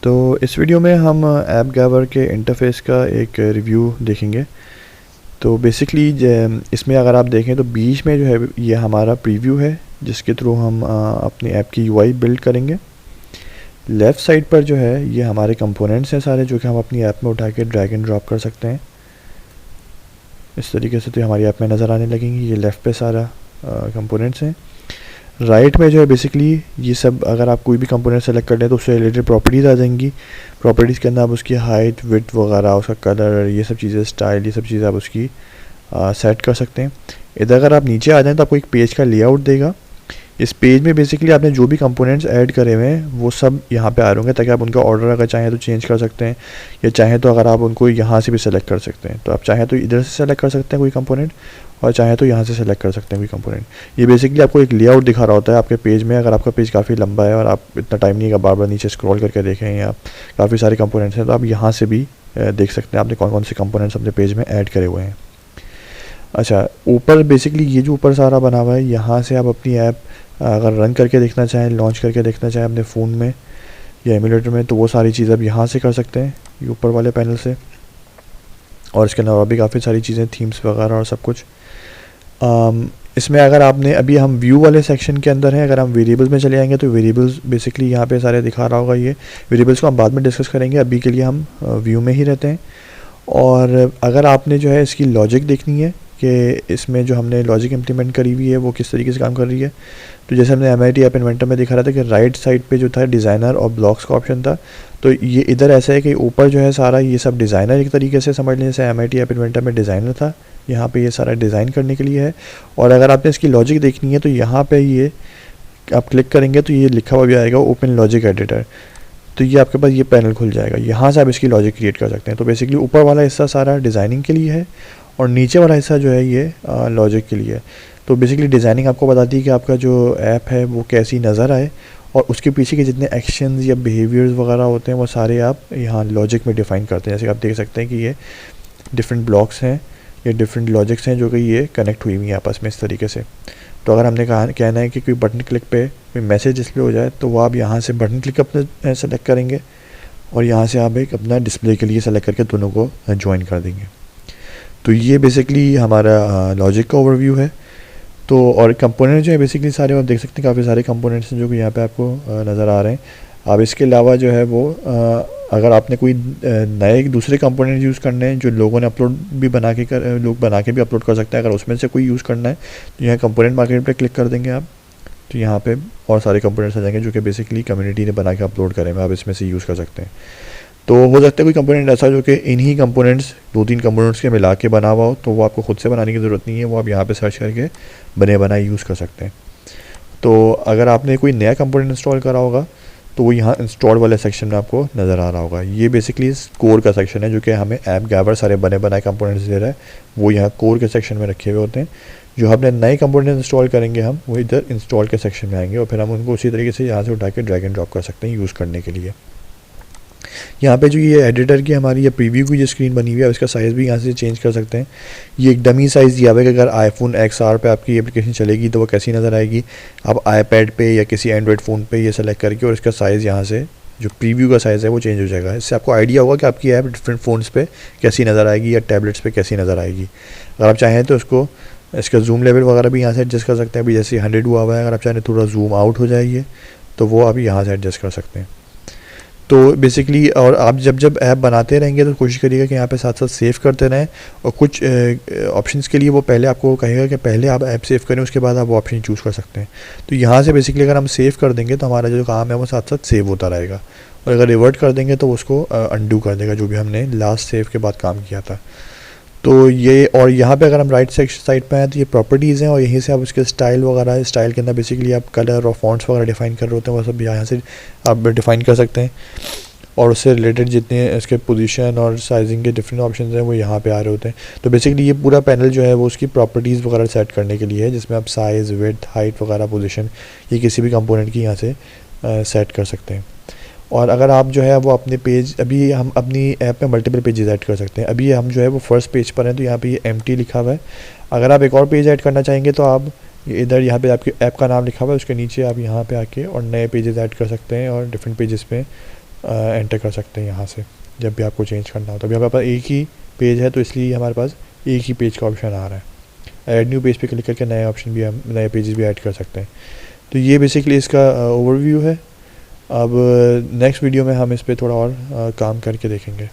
तो इस वीडियो में हम ऐप गैवर के इंटरफेस का एक रिव्यू देखेंगे। तो बेसिकली इसमें अगर आप देखें तो बीच में जो है ये हमारा प्रीव्यू है, जिसके थ्रू हम अपनी ऐप की यूआई बिल्ड करेंगे। लेफ़्ट साइड पर जो है ये हमारे कंपोनेंट्स हैं सारे, जो कि हम अपनी ऐप में उठा के ड्रैग एंड ड्रॉप कर सकते हैं। इस तरीके से तो हमारी ऐप में नज़र आने लगेंगी। ये लेफ़्ट पे सारा कंपोनेंट्स हैं। राइट में जो है बेसिकली ये सब, अगर आप कोई भी कंपोनेंट सेलेक्ट कर लें तो उससे रिलेटेड प्रॉपर्टीज़ आ जाएंगी। प्रॉपर्टीज़ के अंदर आप उसकी हाइट, विड्थ वगैरह, उसका कलर, ये सब चीज़ें, स्टाइल, ये सब चीज़ें आप उसकी सेट कर सकते हैं। इधर अगर आप नीचे आ जाएँ तो आपको एक पेज का लेआउट देगा। इस पेज में बेसिकली आपने जो भी कंपोनेंट्स ऐड करे हुए हैं वो सब यहाँ पे आ रहे होंगे, ताकि आप उनका ऑर्डर अगर चाहें तो चेंज कर सकते हैं, या चाहें तो अगर आप उनको यहाँ से भी सेलेक्ट कर सकते हैं। तो आप चाहें तो इधर से सेलेक्ट कर सकते हैं कोई कंपोनेंट, और चाहें तो यहाँ से सेलेक्ट कर सकते हैं कोई कंपोनेंट। ये बेसिकली आपको एक लेआउट दिखा रहा होता है आपके पेज में। अगर आपका पेज काफ़ी लंबा है और आप इतना टाइम नहीं है बार बार नीचे स्क्रॉल करके देखें, या काफ़ी सारे कंपोनेंट्स हैं, तो आप यहाँ से भी देख सकते हैं आपने कौन कौन से कंपोनेंट्स अपने पेज में ऐड करे हुए हैं। अच्छा, ऊपर बेसिकली ये जो ऊपर सारा बना हुआ है, यहाँ से आप अपनी ऐप अगर रन करके देखना चाहें, लॉन्च करके देखना चाहें अपने फ़ोन में या एमुलेटर में, तो वो सारी चीज़ आप यहाँ से कर सकते हैं, ये ऊपर वाले पैनल से। और इसके अलावा भी काफ़ी सारी चीज़ें, थीम्स वगैरह और सब कुछ। इसमें अगर आपने, अभी हम व्यू वाले सेक्शन के अंदर हैं, अगर हम वेरिएबल्स में चले जाएंगे तो वेरिएबल्स बेसिकली यहाँ पे सारे दिखा रहा होगा। ये वेरिएबल्स को हम बाद में डिस्कस करेंगे, अभी के लिए हम व्यू में ही रहते हैं। और अगर आपने जो है इसकी लॉजिक देखनी है कि इसमें जो हमने लॉजिक इम्प्लीमेंट करी हुई है वो किस तरीके से काम कर रही है, तो जैसे हमने MIT ऐप इन्वेंटर में दिखा रहा था कि राइट साइड पे जो था डिज़ाइनर और ब्लॉक्स का ऑप्शन था, तो ये इधर ऐसा है कि ऊपर जो है सारा ये सब डिज़ाइनर, एक तरीके से समझ लें जैसे MIT ऐप इन्वेंटर में डिज़ाइनर था, यहाँ पे ये सारा डिज़ाइन करने के लिए है। और अगर आपने इसकी लॉजिक देखनी है तो यहाँ पे ये आप क्लिक करेंगे तो ये लिखा हुआ भी आएगा ओपन लॉजिक एडिटर। तो ये आपके पास ये पैनल खुल जाएगा, यहाँ से आप इसकी लॉजिक क्रिएट कर सकते हैं। तो बेसिकली ऊपर वाला हिस्सा सारा डिज़ाइनिंग के लिए है और नीचे वाला हिस्सा जो है ये लॉजिक के लिए है। तो बेसिकली डिज़ाइनिंग आपको बताती है कि आपका जो ऐप है वो कैसी नज़र आए, और उसके पीछे के जितने एक्शंस या बिहेवियर्स वगैरह होते हैं वो सारे आप यहाँ लॉजिक में डिफ़ाइन करते हैं। जैसे आप देख सकते हैं कि ये डिफरेंट ब्लॉक्स हैं, ये डिफरेंट लॉजिक्स हैं जो कि ये कनेक्ट हुई हुई हैं आपस में इस तरीके से। तो अगर हमने कहना है कि कोई बटन क्लिक पे कोई मैसेज डिस्प्ले हो जाए, तो वो आप यहाँ से बटन क्लिक अपने सेलेक्ट करेंगे और यहाँ से आप एक अपना डिस्प्ले के लिए सेलेक्ट करके दोनों को ज्वाइन कर देंगे। तो ये बेसिकली हमारा लॉजिक का ओवरव्यू है। तो और कंपोनेंट जो है बेसिकली सारे, और देख सकते हैं काफ़ी सारे कंपोनेंट्स हैं जो कि यहाँ पे आपको नज़र आ रहे हैं। अब इसके अलावा जो है वो अगर आपने कोई नए दूसरे कंपोनेंट यूज़ करने हैं जो लोगों ने अपलोड भी लोग बना के भी अपलोड कर सकते हैं, अगर उसमें से कोई यूज़ करना है तो यहाँ कंपोनेंट मार्केट पे क्लिक कर देंगे आप, तो यहाँ पे और सारे कंपोनेंट्स आ जाएंगे जो कि बेसिकली कम्युनिटी ने बना के अपलोड करे हैं, आप इसमें से यूज़ कर सकते हैं। तो हो सकता है कोई कंपोनेंट ऐसा जो कि इन्हीं कंपोनेंट्स, 2-3 कंपोनेंट्स के मिला के बना हुआ हो, तो वो आपको खुद से बनाने की ज़रूरत नहीं है, वो आप यहाँ पे सर्च करके बने बनाए यूज़ कर सकते हैं। तो अगर आपने कोई नया कंपोनेंट इंस्टॉल करा होगा तो वो यहाँ इंस्टॉल वाले सेक्शन में आपको नज़र आ रहा होगा। ये बेसिकली कोर का सेक्शन है जो कि हमें ऐप गैवर सारे बने बनाए कंपोनेंट्स दे रहा है, वो यहाँ कोर के सेक्शन में रखे हुए होते हैं। जो हमने नए कंपोनेंट इंस्टॉल करेंगे हम वो इधर इंस्टॉल के सेक्शन में आएंगे, और फिर हम उनको उसी तरीके से यहाँ से उठा के ड्रैग एंड ड्रॉप कर सकते हैं यूज़ करने के लिए। यहाँ पे जो ये एडिटर की हमारी ये प्रीव्यू की जो स्क्रीन बनी हुई है, इसका साइज़ भी यहाँ से चेंज कर सकते हैं। ये एक डमी साइज़ दिया हुआ है कि अगर iPhone XR पे आपकी एप्लीकेशन चलेगी तो वो कैसी नज़र आएगी। आप iPad पे या किसी एंड्रॉयड फ़ोन पे ये सेलेक्ट करके और इसका साइज़ यहाँ से जो प्रीव्यू का साइज़ है वो चेंज हो जाएगा। इससे आपको आइडिया होगा कि आपकी ऐप डिफरेंट फ़ोन्स पे कैसी नज़र आएगी या टैबलेट्स पे कैसी नज़र आएगी। अगर आप चाहें तो इसको, इसका जूम लेवल वगैरह भी यहाँ से एडजस्ट कर सकते हैं। अभी जैसे 100 हुआ हुआ है, अगर आप चाहें थोड़ा जूम आउट हो जाइए तो वो आप यहाँ से एडजस्ट कर सकते हैं। तो बेसिकली, और आप जब ऐप बनाते रहेंगे तो कोशिश करिएगा कि यहाँ पे साथ साथ सेव करते रहें, और कुछ ऑप्शंस के लिए वो पहले आपको कहेगा कि पहले आप ऐप सेव करें, उसके बाद आप वो ऑप्शन चूज़ कर सकते हैं। तो यहाँ से बेसिकली अगर हम सेव कर देंगे तो हमारा जो काम है वो साथ साथ सेव होता रहेगा, और अगर रिवर्ट कर देंगे तो उसको अनडू कर देगा जो भी हमने लास्ट सेव के बाद काम किया था। तो ये, और यहाँ पे अगर हम राइट साइड पे हैं तो ये प्रॉपर्टीज़ हैं, और यहीं से आप उसके स्टाइल वगैरह, स्टाइल के अंदर बेसिकली आप कलर और फॉन्ट्स वगैरह डिफ़ाइन कर रहे होते हैं, वो सब यहाँ से आप डिफ़ाइन कर सकते हैं। और उससे रिलेटेड जितने इसके पोजीशन और साइजिंग के डिफरेंट ऑप्शंस हैं वो यहाँ पे आ रहे होते हैं। तो बेसिकली ये पूरा पैनल जो है वो उसकी प्रॉपर्टीज़ वगैरह सेट करने के लिए है, जिसमें आप साइज़, विड्थ, हाइट वगैरह, पोजीशन, ये किसी भी कंपोनेंट की यहाँ से सेट कर सकते हैं। और अगर आप जो है वो अपने पेज, अभी हम अपनी ऐप में मल्टीपल पेजेस ऐड कर सकते हैं। अभी हम जो है वो फर्स्ट पेज पर हैं तो यहाँ पे ये एम्प्टी लिखा हुआ है। अगर आप एक और पेज ऐड करना चाहेंगे तो आप इधर, यहाँ पे आपकी ऐप का नाम लिखा हुआ है, उसके नीचे आप यहाँ पे आके और नए पेजेस ऐड कर सकते हैं और डिफरेंट पेजेस पे एंटर कर सकते हैं यहाँ से जब भी आपको चेंज करना हो। तो अभी हमारे पास एक ही पेज है तो इसलिए हमारे पास एक ही पेज का ऑप्शन आ रहा है। ऐड न्यू पेज पे क्लिक करके नए ऑप्शन भी हम नए पेजेस भी ऐड कर सकते हैं। तो ये बेसिकली इसका ओवरव्यू है। अब नेक्स्ट वीडियो में हम इस पर थोड़ा और काम करके देखेंगे।